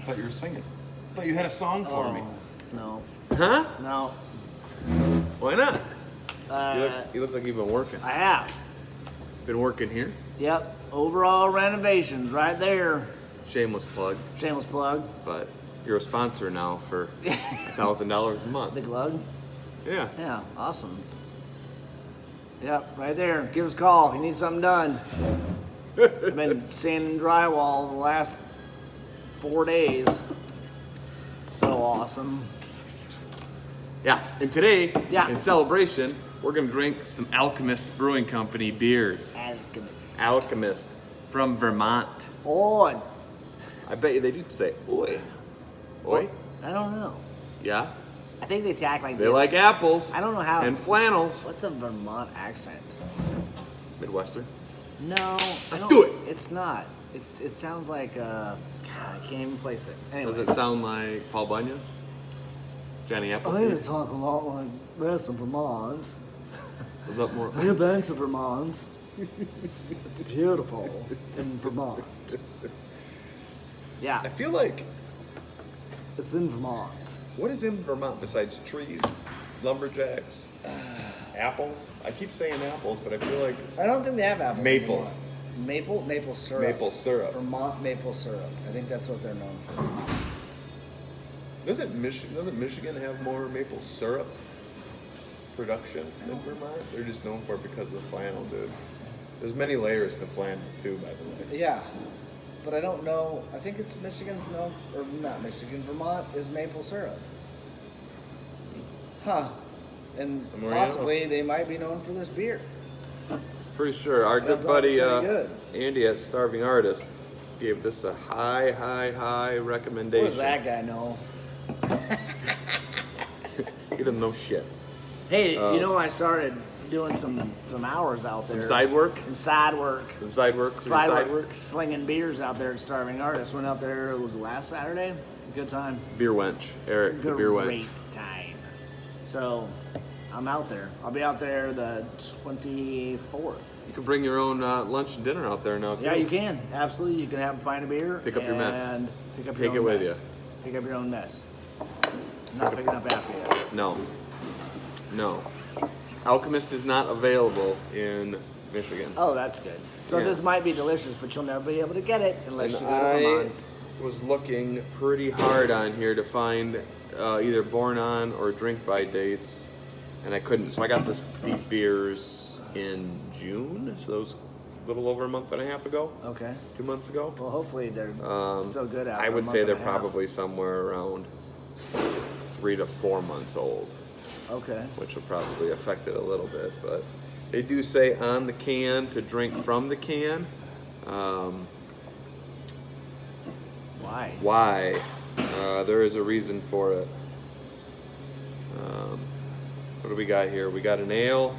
thought you were singing. I thought you had a song for me. No. Huh? No. Why not? You look like you've been working. I have. Been working here? Yep. Overall renovations right there. Shameless plug. Shameless plug. But you're a sponsor now for $1,000 a month. The Glug? Yeah. Yeah, awesome. Yep, right there. Give us a call if you need something done. I've been sanding drywall the last 4 days. So awesome. Yeah, and today, Yeah. in celebration, we're gonna drink some Alchemist Brewing Company beers. Alchemist. Alchemist from Vermont. Oh, I bet you they do say oi. Oi? I don't know. Yeah? I think they act like They like apples. I don't know how. And flannels. What's a Vermont accent? Midwestern. No, I don't. Do it. It's not. It sounds like God, I can't even place it. Anyway. Does it sound like Paul Bunyan? Johnny I think Appleseed? they talk a lot like this in Vermont. Was that more? Have you been to Vermont? It's beautiful in Vermont. Yeah, I feel like, it's in Vermont. what is in Vermont besides trees, lumberjacks, apples? I keep saying apples, but I feel like I don't think they have apples. in Maple. Vermont. Maple syrup. maple syrup. Vermont maple syrup. I think that's what they're known for. Doesn't Michigan have more maple syrup production than Vermont? They're just known for it because of the flannel, dude. There's many layers to flannel too, by the way. Yeah, but I don't know. I think it's Michigan's known, or not Michigan. Vermont is maple syrup. Huh. And More possibly they might be known for this beer. Pretty sure our good That's buddy pretty good. Andy at Starving Artist gave this a high recommendation. What does that guy know? He doesn't know shit. Hey, you know, I started doing some hours out there. Some side work? Some side work. Some side work? Side work. Slinging beers out there at Starving Artist. Went out there, it was last Saturday. Good time. Beer wench. Eric, the beer wench. Great time. So, I'm out there. I'll be out there the 24th. You can bring your own lunch and dinner out there now, too. Yeah, you can. Absolutely. You can have a pint of beer. Pick up your mess. And pick up Take your it own with mess. you. Pick up your own mess. I'm not picking up after you. No. Alchemist is not available in Michigan. Oh, that's good. So Yeah. this might be delicious, but you'll never be able to get it unless And you go to I Vermont. was looking pretty hard on here to find either born on or drink by dates, and I couldn't. So I got these beers in June, so that was a little over a month and a half ago. Okay. 2 months ago. Well, hopefully they're still good out. I would say they're probably somewhere around 3 to 4 months old, Okay. which will probably affect it a little bit. But they do say on the can to drink from the can. Why? Why? There is a reason for it. What do we got here? We got an ale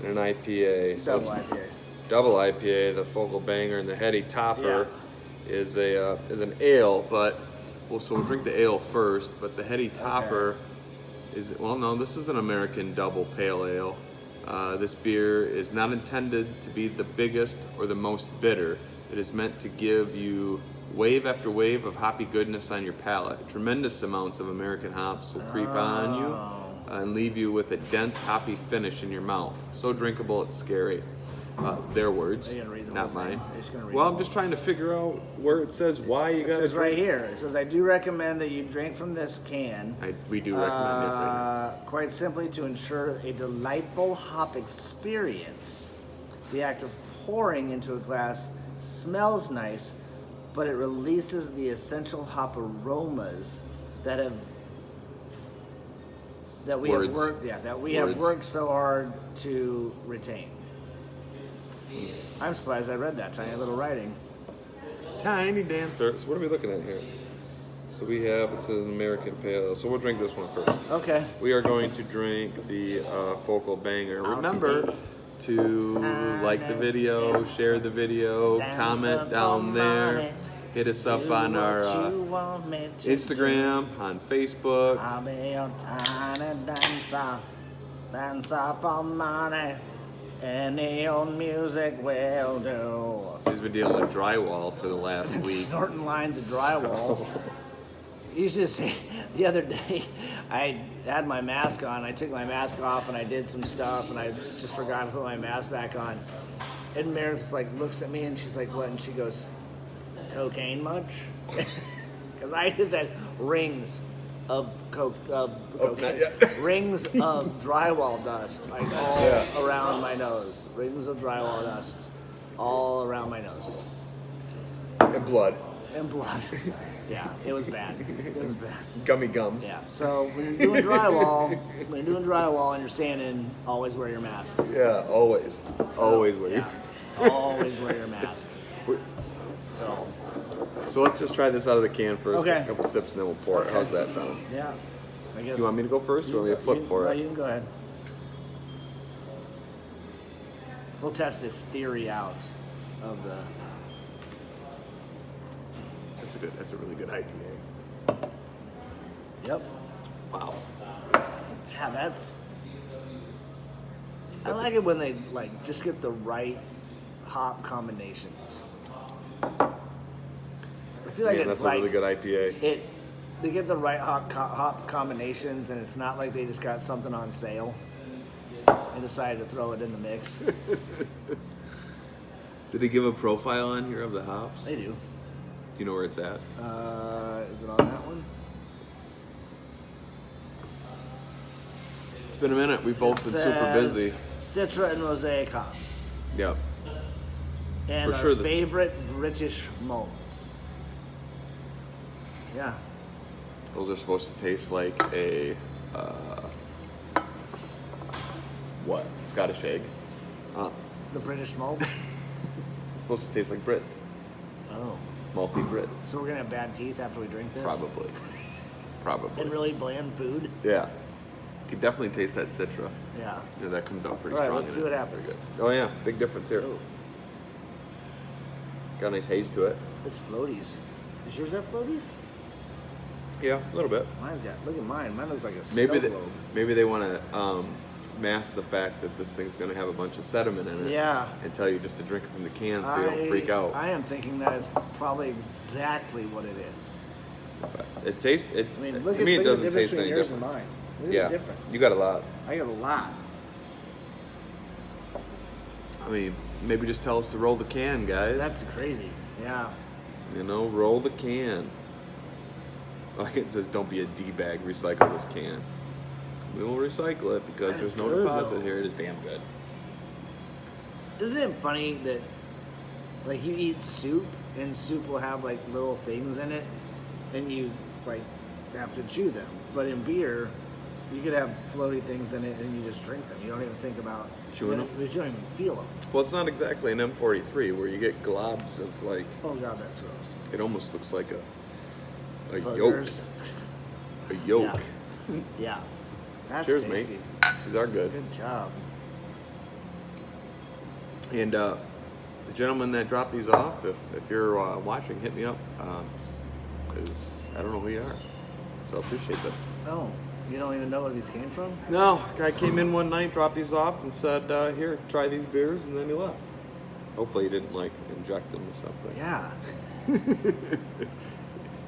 and an IPA. So Double it's IPA. double IPA, the Focal Banger, and the Heady Topper is an ale. But we'll drink the ale first. But the Heady Topper is, well, no, this is an American double pale ale. This beer is not intended to be the biggest or the most bitter. It is meant to give you wave after wave of hoppy goodness on your palate. Tremendous amounts of American hops will creep on you and leave you with a dense, hoppy finish in your mouth. So drinkable, it's scary. Their words, Are you gonna read the not whole thing? mine. You're just gonna read Well, the I'm whole just trying to figure out where it says why you It got says right here. It says, I do recommend that you drink from this can. We do recommend it. Right Quite simply to ensure a delightful hop experience. The act of pouring into a glass smells nice, but it releases the essential hop aromas that we Words. have worked so hard to retain. I'm surprised I read that tiny little writing. Tiny dancer. So what are we looking at here? So we have, this is an American pale ale. So we'll drink this one first. Okay. We are going to drink the Focal Banger. Remember to like the video, share the video, comment down there. Hit us up on our Instagram, on Facebook. I'll be your tiny dancer for money. Any old music will do. He's been dealing with drywall for the last week. Snorting lines of drywall. You should say the other day I had my mask on. I took my mask off and I did some stuff and I just forgot to put my mask back on. And Meredith like looks at me and she's like, "What?" And she goes, "Cocaine much?" Because I just had rings of cocaine, rings of drywall dust, like all around my nose. Rings of drywall dust, all around my nose. And blood. And blood. Yeah, it was bad. It was bad. Gummy gums. Yeah. So when you're doing drywall, and you're sanding, always wear your mask. Yeah, always. Always wear your Always wear your mask. So let's just try this out of the can first. Okay. A couple sips and then we'll pour it. How's that sound? Yeah. I guess. You want me to go first or you want me to flip for it? You can go ahead. We'll test this theory out of the. That's a really good IPA. Yep. Wow. Yeah, I like it when they like just get the right hop combinations. I feel like Yeah, it's that's like a really good IPA. They get the right hop combinations, and it's not like they just got something on sale and decided to throw it in the mix. Did they give a profile on here of the hops? They do. Do you know where it's at? Is it on that one? It's been a minute. We've both been super busy. Citra and Mosaic hops. Yep. And For our sure favorite British malts. Yeah. Those are supposed to taste like a what? Scottish egg. The British malts? Supposed to taste like Brits. Oh. Malty Brits. So we're going to have bad teeth after we drink this? Probably. Probably. And really bland food? Yeah. You can definitely taste that Citra. Yeah. Yeah, that comes out pretty All right, strong. let's in see it. what It's very happens. good. Oh yeah, big difference here. Ooh. Got a nice haze to it. This floaties. Does yours have floaties? Yeah, a little bit. Mine's got, look at mine. Mine looks like a snow globe. Maybe they want to mask the fact that this thing's going to have a bunch of sediment in it. Yeah. And tell you just to drink it from the can so you don't freak out. I am thinking that is probably exactly what it is. But it tastes. It, I mean, to look me, at it the doesn't difference taste any between yours different. and mine. Look Yeah, at the difference. you got a lot. I got a lot. I mean, maybe just tell us to roll the can, guys. That's crazy. Yeah. You know, roll the can. Like it says, don't be a D-bag, recycle this can. We will recycle it because That there's is no good, deposit though. here. It is damn good. Isn't it funny that, like, you eat soup and soup will have like little things in it, and you like have to chew them. But in beer, you could have floaty things in it, and you just drink them. You don't even think about Chewing them? You don't even feel them. Well, it's not exactly an M43 where you get globs of like. Oh god, that's gross. It almost looks like a yolk. Boogers. A yolk. Yeah. That's Cheers, tasty. mate. These are good. Good job. And the gentleman that dropped these off, if you're watching, hit me up because I don't know who you are. So I appreciate this. Oh, you don't even know where these came from? No, guy came in one night, dropped these off, and said, "Here, try these beers," and then he left. Hopefully, he didn't like inject them with something. Yeah.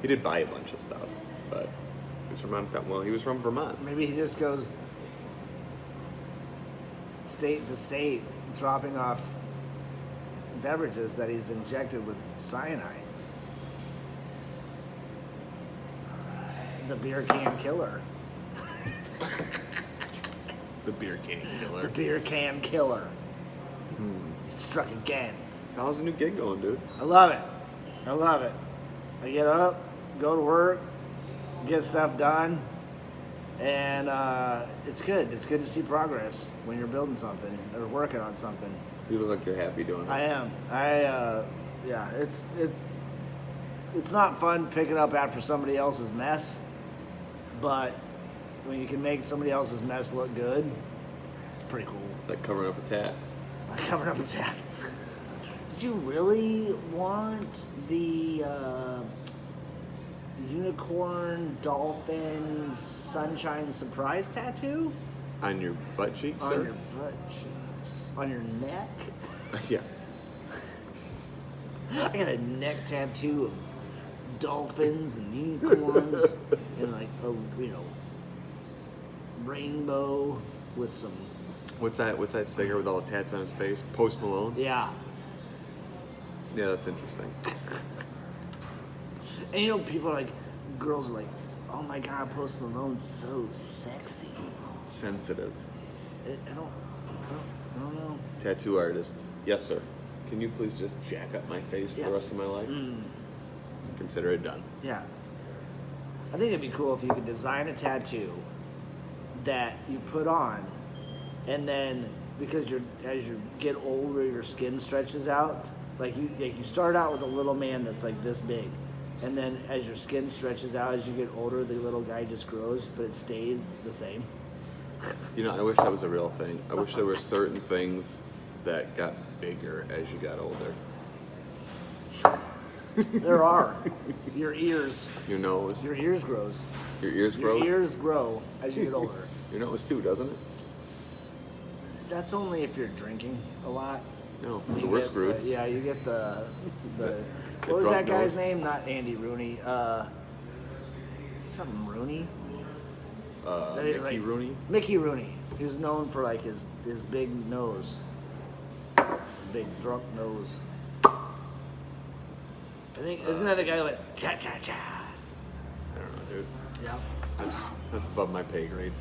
He did buy a bunch of stuff, but he's from Montana. Well, he was from Vermont. Maybe he just goes state to state dropping off beverages that he's injected with cyanide. The beer can killer. The beer can The killer. beer can killer. He struck again. So how's the new gig going, dude? I love it. I love it. I get up, go to work, get stuff done, and it's good. It's good to see progress when you're building something or working on something. You look like you're happy doing it. I am. Yeah. It's not fun picking up after somebody else's mess, but when you can make somebody else's mess look good, it's pretty cool. Like covering up a tat. I covered up a tab. Did you really want the unicorn dolphin sunshine surprise tattoo? On your butt cheek, On sir? your butt cheeks. On your neck? Yeah. I got a neck tattoo of dolphins and unicorns and like a rainbow with some. What's that singer with all the tats on his face? Post Malone? Yeah. Yeah, that's interesting. And people are like, girls are like, oh my god, Post Malone's so sexy. Sensitive. I don't know. Tattoo artist. Yes, sir. Can you please just jack up my face for the rest of my life? Consider it done. Yeah. I think it'd be cool if you could design a tattoo that you put on, and then because as you get older, your skin stretches out. Like you start out with a little man that's like this big, and then as your skin stretches out as you get older, the little guy just grows, but it stays the same. You know, I wish that was a real thing. I wish there were certain things that got bigger as you got older. There are. Your ears. Your nose. Your ears grows. Your ears grow. Your ears grow as you get older. Your nose too, doesn't it? That's only if you're drinking a lot. No, so we're screwed. You get the what was that guy's name? Not Andy Rooney. Something Rooney. Mickey Rooney. Mickey Rooney. He was known for like his big nose, big drunk nose. I think isn't that the guy that went cha cha cha? I don't know, dude. Yeah. That's above my pay grade.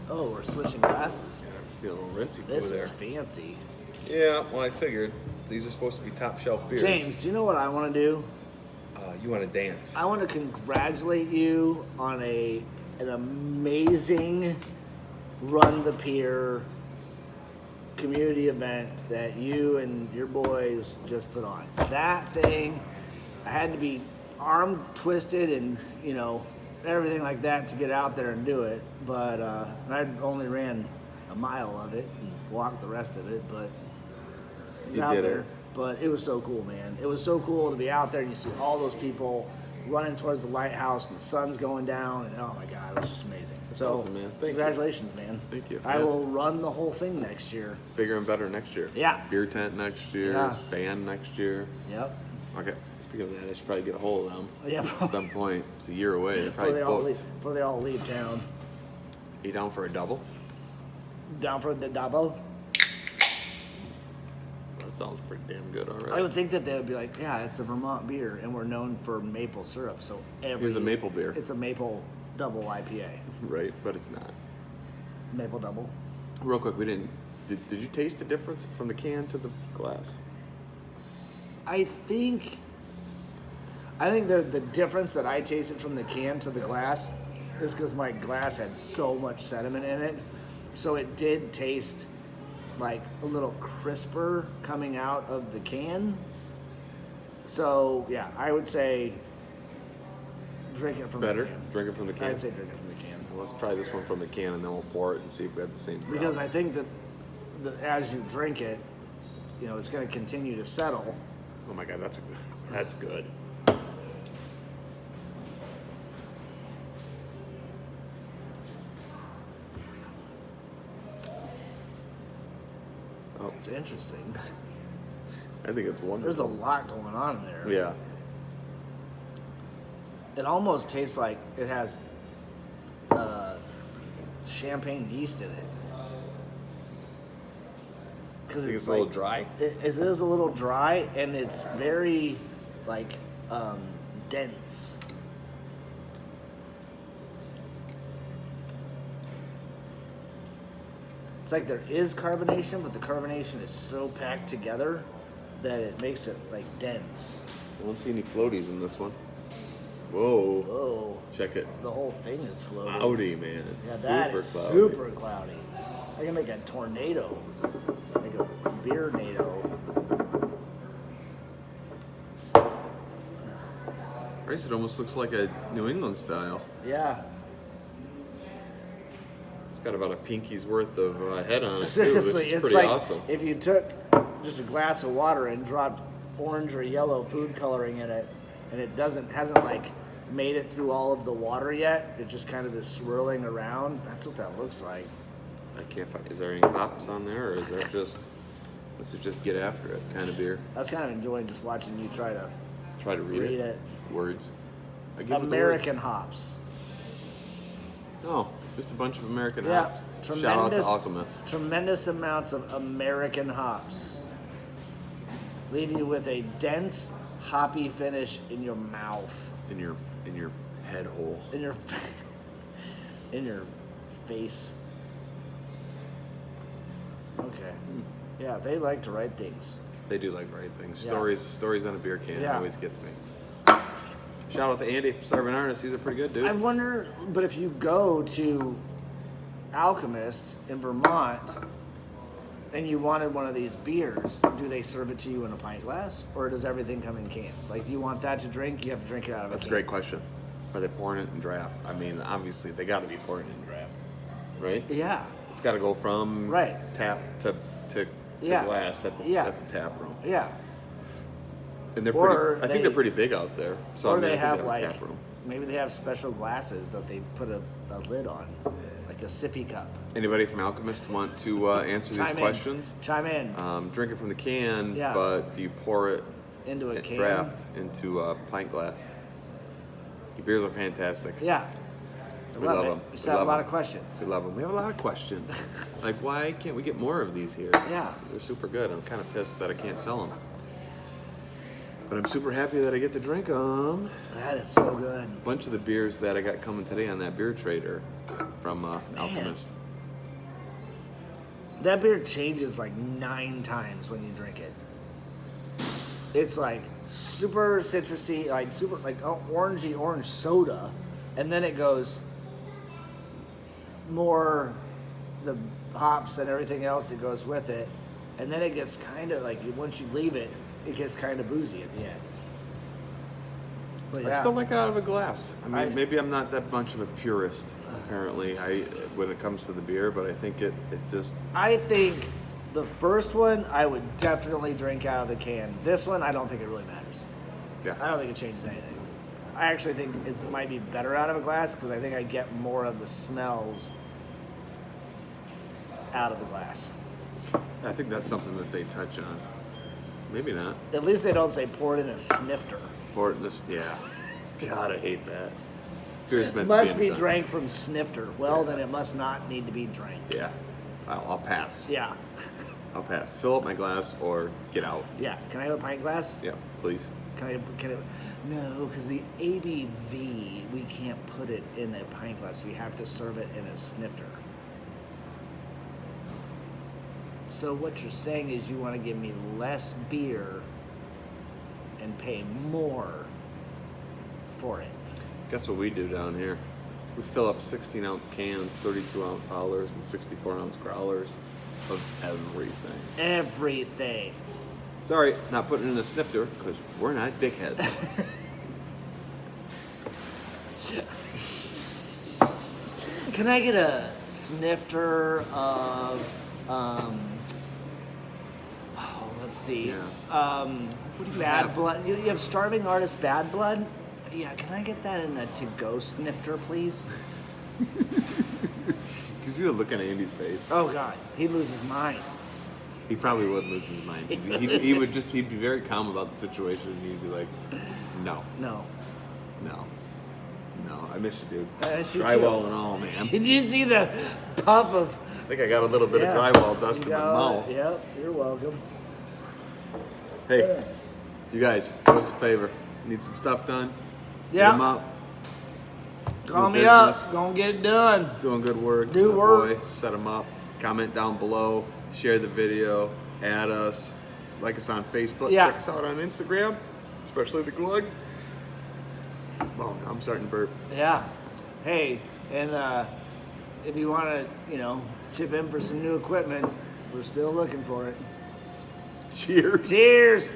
Oh, we're switching glasses. I'm just a little rinsey This over there. is fancy. Yeah, well, I figured these are supposed to be top shelf beers. James, do you know what I want to do? You want to dance? I want to congratulate you on an amazing Run the Pier community event that you and your boys just put on. That thing, I had to be arm twisted and everything like that to get out there and do it. But I only ran a mile of it and walked the rest of it. But You out did there. it. But it was so cool, man. It was so cool to be out there and you see all those people running towards the lighthouse and the sun's going down and oh my god, it was just amazing. So awesome, man. Thank you. congratulations, man. Thank you. I Yeah. will run the whole thing next year. Bigger and better next year. Yeah. Beer tent next year. Yeah. Band next year. Yep. Okay. Speaking of that, I should probably get a hold of them. Yeah, At some point. It's a year away. They're probably before they all leave town. You down for a double? Down for the double. That sounds pretty damn good already. I would think that they would be like, yeah, it's a Vermont beer, and we're known for maple syrup. So Here's a maple beer. It's a maple double IPA. Right, but it's not. Maple double. Real quick, we didn't. Did you taste the difference from the can to the glass? I think the difference that I tasted from the can to the glass is because my glass had so much sediment in it, so it did taste like a little crisper coming out of the can. So yeah, I would say drink it from Better? the can. Drink it from the can? I'd say drink it from the can. Well, let's try this one from the can and then we'll pour it and see if we have the same problem. Because I think that as you drink it, it's going to continue to settle. Oh my god, that's good. Oh, It's interesting. I think it's wonderful. There's a lot going on in there. Yeah. It almost tastes like it has champagne yeast in it. Because I think it's a little dry. It is a little dry, and it's very dense. It's like there is carbonation, but the carbonation is so packed together that it makes it like dense. I don't see any floaties in this one. Whoa. Whoa. Check it. The whole thing is floating. Cloudy, man. It's Yeah, super that is cloudy. super cloudy. I can make a tornado. Make a beer nado. Rice, it almost looks like a New England style. Yeah. It's got about a pinky's worth of head on it, too, which Seriously, is it's pretty like awesome. if you took just a glass of water and dropped orange or yellow food coloring in it, and it hasn't like made it through all of the water yet. It just kind of is swirling around. That's what that looks like. I can't find. Is there any hops on there, or is that just? This is just get after it kind of beer. I was kind of enjoying just watching you try try to read it. Words. I give it the words. American hops. No, just a bunch of American Yeah, hops. Shout out to Alchemist. Tremendous amounts of American hops. Leave you with a dense, hoppy finish in your mouth. In your head hole. In your face. Okay. Yeah, they like to write things. They do like the right things. Yeah. Stories on a beer can always gets me. Shout out to Andy from Starving Artists. He's a pretty good dude. I wonder, but if you go to Alchemist in Vermont and you wanted one of these beers, do they serve it to you in a pint glass, or does everything come in cans? Like, you want that to drink, you have to drink it out of a can. That's a great question. Are they pouring it in draft? I mean, obviously they got to be pouring it in draft, right? Yeah. It's got to go from tap to glass at the tap room. Yeah. And they're pretty. I think they're pretty big out there. So or I mean, they have a tap room. Maybe they have special glasses that they put a lid on, like a sippy cup. Anybody from Alchemist want to answer these questions? Chime in. Drink it from the can, but do you pour it into a can? Draft into a pint glass? Your beers are fantastic. Yeah. We love them. We still have a lot of questions. We love them. We have a lot of questions. Like, why can't we get more of these here? Yeah. They're super good. I'm kind of pissed that I can't sell them. But I'm super happy that I get to drink them. That is so good. A bunch of the beers that I got coming today on that beer trader from Alchemist. That beer changes like 9 times when you drink it. It's like super citrusy, like super like orangey orange soda, and then it goes more the hops and everything else that goes with it, and then it gets kind of like once you leave it, it gets kind of boozy at the end. But I still like it out of a glass. I mean, maybe I'm not that much of a purist, apparently, when it comes to the beer, but I think it just... I think the first one, I would definitely drink out of the can. This one, I don't think it really matters. Yeah. I don't think it changes anything. I actually think it might be better out of a glass because I think I get more of the smells out of the glass. I think that's something that they touch on. Maybe not. At least they don't say pour it in a snifter. Pour it in this, yeah. God, I hate that. Beer's meant Must to be done. drank from snifter. Well, then it must not need to be drank. Yeah. I'll pass. Yeah. I'll pass. Fill up my glass or get out. Yeah. Can I have a pint glass? Yeah, please. Can it? No, because the ABV, we can't put it in a pint glass. We have to serve it in a snifter. So what you're saying is you want to give me less beer and pay more for it. Guess what we do down here? We fill up 16-ounce cans, 32-ounce hollers, and 64-ounce growlers of everything. Everything. Sorry, not putting it in a snifter, because we're not dickheads. Can I get a snifter of, let's see, Bad Blood? You have Starving Artist Bad Blood? Yeah, can I get that in a to-go snifter, please? You see the look on Andy's face? Oh, God. He'd lose his mind. He probably would lose his mind. He'd be very calm about the situation, and he'd be like, no, I miss you, dude. I miss you Drywall too. and all, man. Did you see the puff of... I think I got a little bit of drywall dust in my mouth. Yep, you're welcome. Hey, you guys, do us a favor. Need some stuff done? Yeah. Hit 'em up. Call me business. up. Gonna get it done. He's doing good work. Do My work. boy. Set them up. Comment down below. Share the video. Add us. Like us on Facebook. Yeah. Check us out on Instagram, especially the Glug. Oh, I'm starting to burp. Yeah. Hey, and if you want to, chip in for some new equipment, we're still looking for it. Cheers. Cheers.